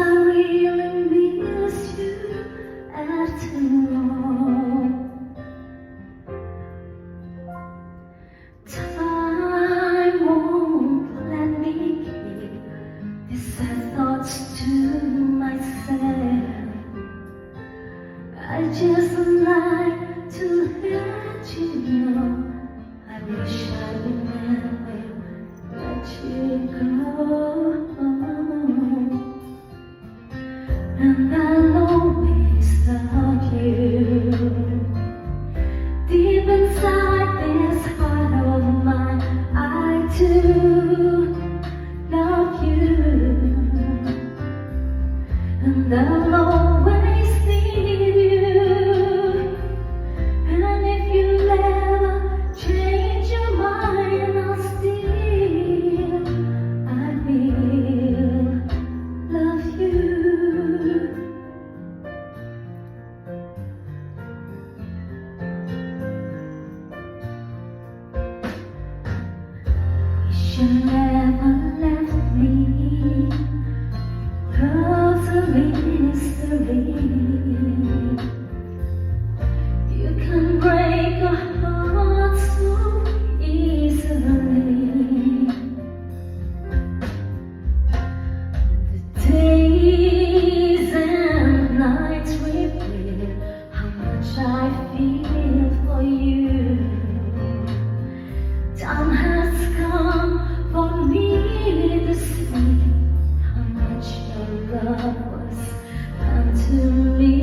I really miss you after all. Time won't let me keep these sad thoughts to myself. I just like to let you know I wish I would never let you go. And I'll always love you. Deep inside this heart of mine, I too love you. And I'll always need you. And if you ever change your mind, I'll still, I will love you. You never left me, cause of mystery. You can break a heart so easily. The days and nights reveal how much I feel for you. Time has come for me to see how much your love was meant to me.